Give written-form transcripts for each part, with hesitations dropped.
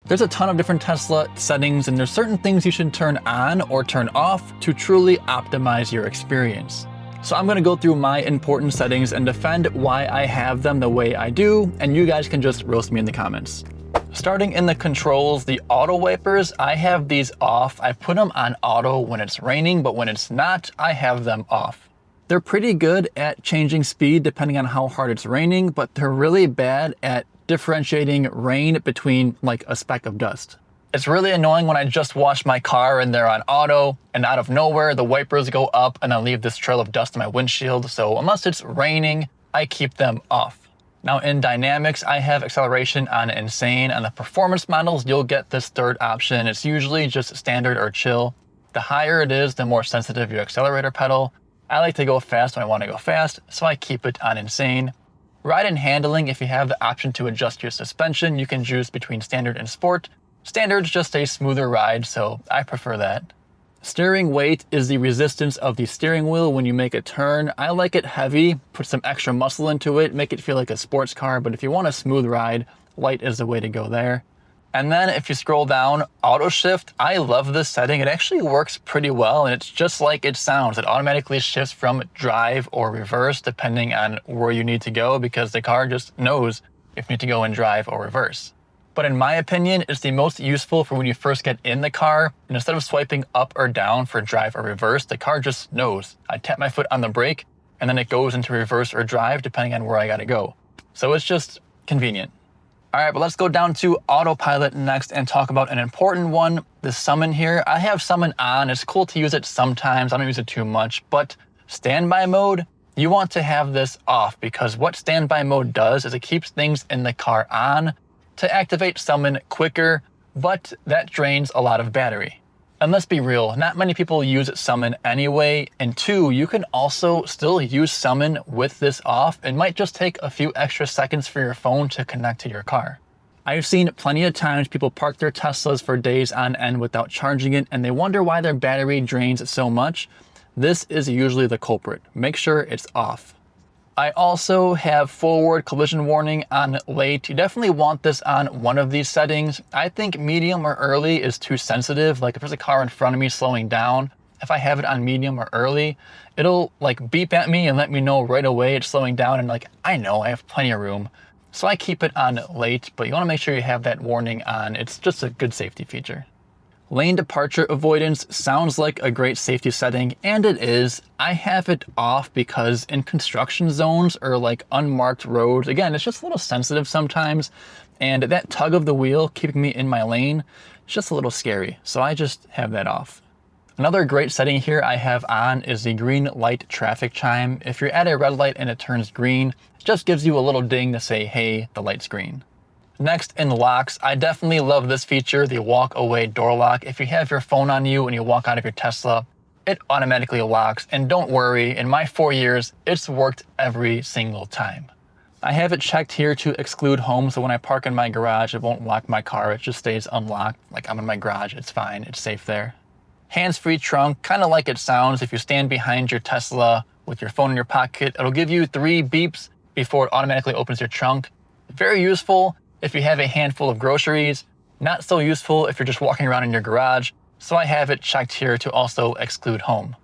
There's a ton of different Tesla settings, and there's certain things you should turn on or turn off to truly optimize your experience. So I'm gonna go through my important settings and defend why I have them the way I do, and you guys can just roast me in the comments. Starting in the controls, the auto wipers, I have these off. I put them on auto when it's raining, but when it's not, I have them off. They're pretty good at changing speed depending on how hard it's raining, but they're really bad at differentiating rain between like a speck of dust. It's really annoying when I just wash my car and they're on auto, and out of nowhere the wipers go up and I leave this trail of dust in my windshield. So unless it's raining, I keep them off. Now in dynamics, I have acceleration on insane. On the performance models, you'll get this third option. It's usually just standard or chill. The higher it is, the more sensitive your accelerator pedal. I like to go fast when I want to go fast, so I keep it on insane. Ride and handling, if you have the option to adjust your suspension, you can choose between standard and sport. Standard's just a smoother ride, so I prefer that. Steering weight is the resistance of the steering wheel when you make a turn. I like it heavy, put some extra muscle into it, make it feel like a sports car, but if you want a smooth ride, light is the way to go there. And then if you scroll down, auto shift, I love this setting. It actually works pretty well, and it's just like it sounds. It automatically shifts from drive or reverse depending on where you need to go, because the car just knows if you need to go in drive or reverse. But in my opinion, it's the most useful for when you first get in the car, and instead of swiping up or down for drive or reverse, the car just knows. I tap my foot on the brake and then it goes into reverse or drive depending on where I gotta go. So it's just convenient. All right, but let's go down to Autopilot next and talk about an important one, the summon here. I have summon on. It's cool to use it sometimes. I don't use it too much, but standby mode, you want to have this off, because what standby mode does is it keeps things in the car on to activate summon quicker, but that drains a lot of battery. And let's be real, not many people use summon anyway, and two, you can also still use summon with this off. It might just take a few extra seconds for your phone to connect to your car. I've seen plenty of times people park their Teslas for days on end without charging it, and they wonder why their battery drains so much. This is usually the culprit. Make sure it's off. I also have forward collision warning on late. You definitely want this on one of these settings. I think medium or early is too sensitive. Like if there's a car in front of me slowing down, if I have it on medium or early, it'll like beep at me and let me know right away it's slowing down, and like, I know I have plenty of room. So I keep it on late, but you wanna make sure you have that warning on. It's just a good safety feature. Lane departure avoidance sounds like a great safety setting, and it is. I have it off because in construction zones or like unmarked roads, again, it's just a little sensitive sometimes, and that tug of the wheel keeping me in my lane is just a little scary, so I just have that off. Another great setting here I have on is the green light traffic chime. If you're at a red light and it turns green, it just gives you a little ding to say, hey, the light's green. Next, in locks, I definitely love this feature, the walk away door lock. If you have your phone on you and you walk out of your Tesla, it automatically locks. And don't worry, in my 4 years, it's worked every single time. I have it checked here to exclude home, so when I park in my garage, it won't lock my car. It just stays unlocked. Like I'm in my garage, it's fine, it's safe there. Hands-free trunk, kind of like it sounds. If you stand behind your Tesla with your phone in your pocket, it'll give you 3 beeps before it automatically opens your trunk. Very useful if you have a handful of groceries, not so useful if you're just walking around in your garage, so I have it checked here to also exclude home.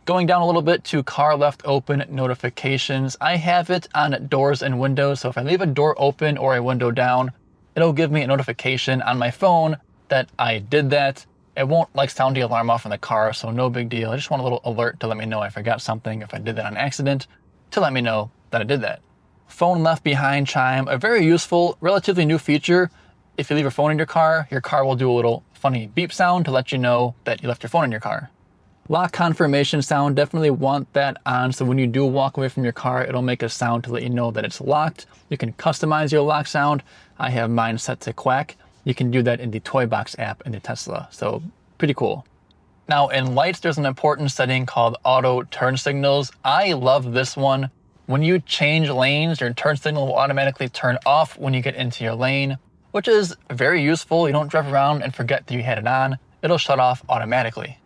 Going down a little bit to car left open notifications, I have it on doors and windows, so if I leave a door open or a window down, it'll give me a notification on my phone that I did that. It won't like sound the alarm off in the car, so no big deal. I just want a little alert to let me know I forgot something, if I did that on accident, to let me know that I did that. Phone left behind chime, a very useful, relatively new feature. If you leave your phone in your car will do a little funny beep sound to let you know that you left your phone in your car. Lock confirmation sound, definitely want that on, so when you do walk away from your car, it'll make a sound to let you know that it's locked. You can customize your lock sound. I have mine set to quack. You can do that in the Toy Box app in the Tesla, so pretty cool. Now in lights, there's an important setting called auto turn signals. I love this one. When you change lanes, your turn signal will automatically turn off when you get into your lane, which is very useful. You don't drive around and forget that you had it on. It'll shut off automatically.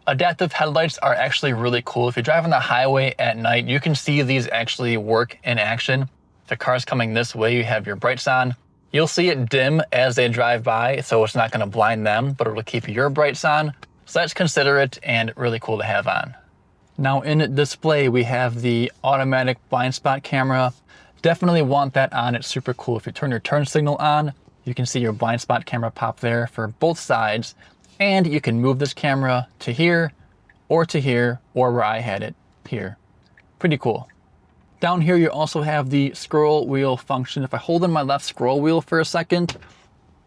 Adaptive headlights are actually really cool. If you drive on the highway at night, you can see these actually work in action. If the car's coming this way, you have your brights on. You'll see it dim as they drive by, so it's not going to blind them, but it'll keep your brights on. So that's considerate and really cool to have on. Now in display, we have the automatic blind spot camera. Definitely want that on. It's super cool. If you turn your turn signal on, you can see your blind spot camera pop there for both sides. And you can move this camera to here, or where I had it, here. Pretty cool. Down here, you also have the scroll wheel function. If I hold in my left scroll wheel for a second,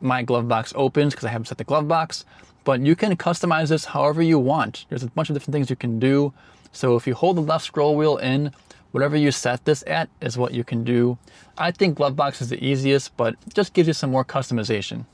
my glove box opens because I haven't set the glove box, but you can customize this however you want. There's a bunch of different things you can do. So if you hold the left scroll wheel in, whatever you set this at is what you can do. I think glove box is the easiest, but it just gives you some more customization.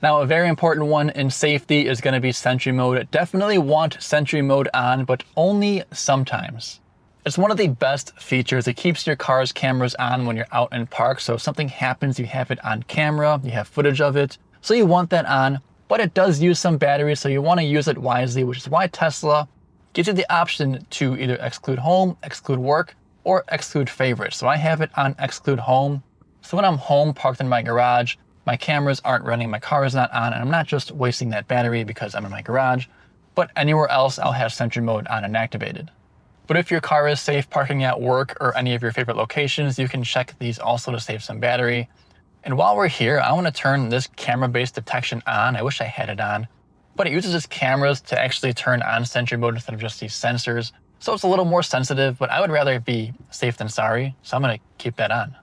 Now, a very important one in safety is going to be Sentry Mode. Definitely want Sentry Mode on, but only sometimes. It's one of the best features. It keeps your car's cameras on when you're out in park. So if something happens, you have it on camera, you have footage of it. So you want that on, but it does use some battery. So you want to use it wisely, which is why Tesla gives you the option to either exclude home, exclude work, or exclude favorites. So I have it on exclude home. So when I'm home parked in my garage, my cameras aren't running, my car is not on, and I'm not just wasting that battery because I'm in my garage, but anywhere else I'll have Sentry Mode on and activated. But if your car is safe parking at work or any of your favorite locations, you can check these also to save some battery. And while we're here, I want to turn this camera-based detection on. I wish I had it on, but it uses its cameras to actually turn on Sentry Mode instead of just these sensors. So it's a little more sensitive, but I would rather be safe than sorry. So I'm going to keep that on.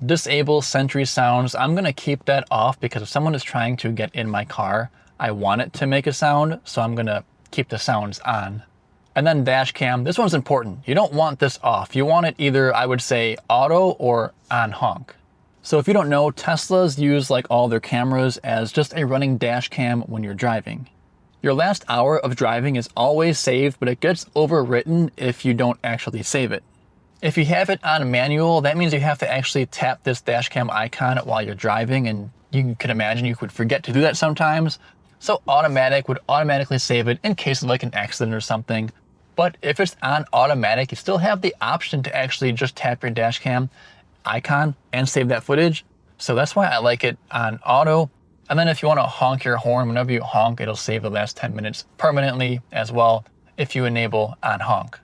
Disable Sentry sounds. I'm going to keep that off because if someone is trying to get in my car, I want it to make a sound. So I'm going to keep the sounds on. And then dash cam. This one's important. You don't want this off. You want it either, I would say, auto or on honk. So if you don't know, Teslas use like all their cameras as just a running dash cam when you're driving. Your last hour of driving is always saved, but it gets overwritten if you don't actually save it. If you have it on manual, that means you have to actually tap this dash cam icon while you're driving, and you could imagine you could forget to do that sometimes. So automatic would automatically save it in case of like an accident or something. But if it's on automatic, you still have the option to actually just tap your dash cam icon and save that footage. So that's why I like it on auto. And then if you want to honk your horn, whenever you honk, it'll save the last 10 minutes permanently as well if you enable on honk.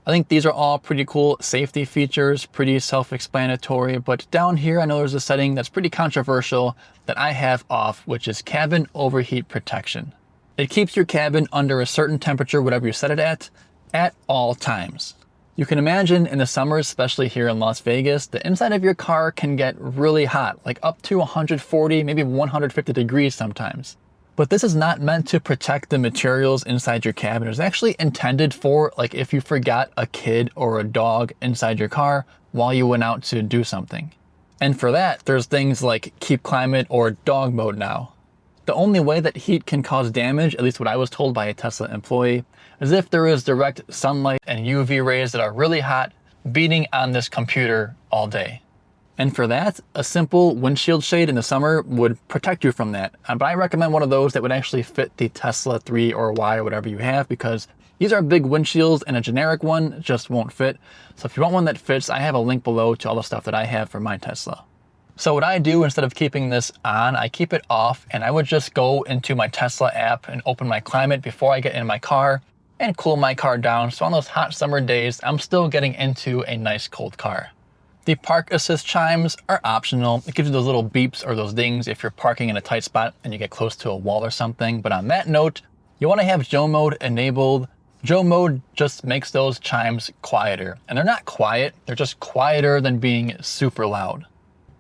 I think these are all pretty cool safety features, pretty self-explanatory, but down here I know there's a setting that's pretty controversial that I have off, which is cabin overheat protection. It keeps your cabin under a certain temperature, whatever you set it at all times. You can imagine in the summer, especially here in Las Vegas, the inside of your car can get really hot, like up to 140, maybe 150 degrees sometimes. But this is not meant to protect the materials inside your cabin. It's actually intended for like if you forgot a kid or a dog inside your car while you went out to do something. And for that, there's things like keep climate or dog mode now. The only way that heat can cause damage, at least what I was told by a Tesla employee, is if there is direct sunlight and UV rays that are really hot beating on this computer all day. And for that, a simple windshield shade in the summer would protect you from that. But I recommend one of those that would actually fit the Tesla 3 or Y or whatever you have, because these are big windshields and a generic one just won't fit. So if you want one that fits, I have a link below to all the stuff that I have for my Tesla. So what I do instead of keeping this on, I keep it off, and I would just go into my Tesla app and open my climate before I get in my car and cool my car down. So on those hot summer days, I'm still getting into a nice cold car. The park assist chimes are optional. It gives you those little beeps or those dings if you're parking in a tight spot and you get close to a wall or something. But on that note, you want to have Joe mode enabled. Joe mode just makes those chimes quieter. And they're not quiet, they're just quieter than being super loud.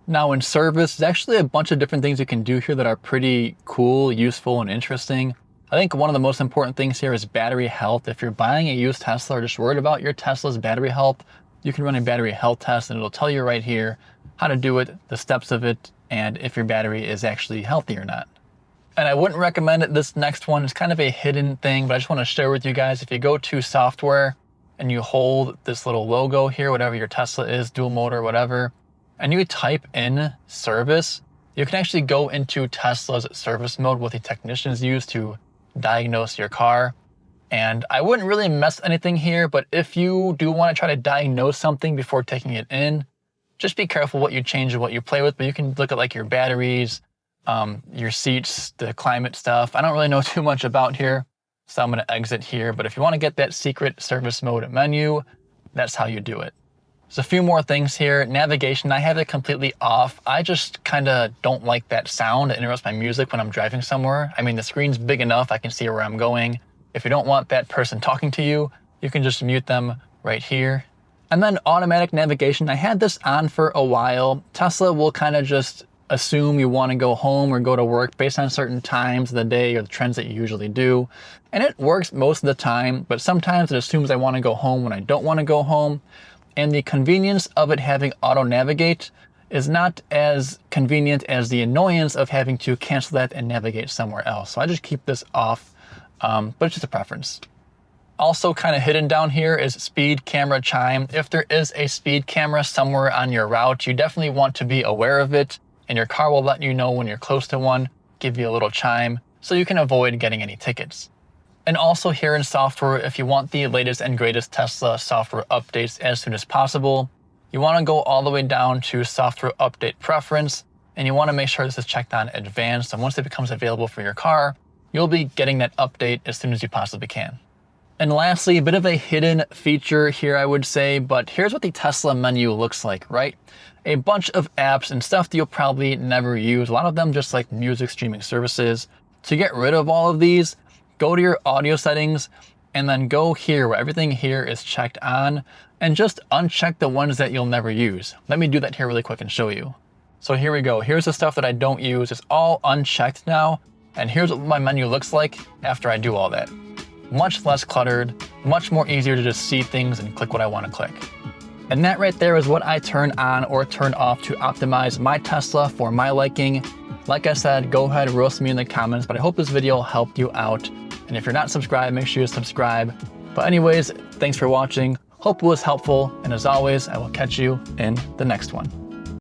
Now in service, there's actually a bunch of different things you can do here that are pretty cool, useful, and interesting. I think one of the most important things here is battery health. If you're buying a used Tesla or just worried about your Tesla's battery health, you can run a battery health test and it'll tell you right here how to do it, the steps of it, and if your battery is actually healthy or not. And I wouldn't recommend it. This next one is kind of a hidden thing, but I just want to share with you guys. If you go to software and you hold this little logo here, whatever your Tesla is, dual motor, whatever, and you type in service, you can actually go into Tesla's service mode, what the technicians use to diagnose your car. And I wouldn't really mess anything here, but if you do want to try to diagnose something before taking it in, Just be careful what you change and what you play with, but you can look at like your batteries, your seats, the climate stuff. I don't really know too much about here, so I'm gonna exit here. But if you wanna get that secret service mode menu, that's how you do it. There's a few more things here. Navigation, I have it completely off. I just kinda don't like that sound. It interrupts my music when I'm driving somewhere. I mean, the screen's big enough, I can see where I'm going. If you don't want that person talking to you, you can just mute them right here. And then automatic navigation, I had this on for a while. Tesla will kind of just assume you want to go home or go to work based on certain times of the day or the trends that you usually do. And it works most of the time, but sometimes it assumes I want to go home when I don't want to go home. And the convenience of it having auto navigate is not as convenient as the annoyance of having to cancel that and navigate somewhere else. So I just keep this off, but it's just a preference. Also kind of hidden down here is speed camera chime. If there is a speed camera somewhere on your route, you definitely want to be aware of it, and your car will let you know when you're close to one, give you a little chime, so you can avoid getting any tickets. And also here in software, if you want the latest and greatest Tesla software updates as soon as possible, you want to go all the way down to software update preference, and you want to make sure this is checked on advanced, and once it becomes available for your car, you'll be getting that update as soon as you possibly can. And lastly, a bit of a hidden feature here, I would say, but here's what the Tesla menu looks like, right? A bunch of apps and stuff that you'll probably never use, a lot of them just like music streaming services. To get rid of all of these, go to your audio settings and then go here where everything here is checked on and just uncheck the ones that you'll never use. Let me do that here really quick and show you. So here we go. Here's the stuff that I don't use. It's all unchecked now. And here's what my menu looks like after I do all that. Much less cluttered, much more easier to just see things and click what I want to click. And that right there is what I turn on or turn off to optimize my Tesla for my liking. Like I said, go ahead, roast me in the comments, but I hope this video helped you out. And if you're not subscribed, make sure you subscribe. But anyways, thanks for watching. Hope it was helpful. And as always, I will catch you in the next one.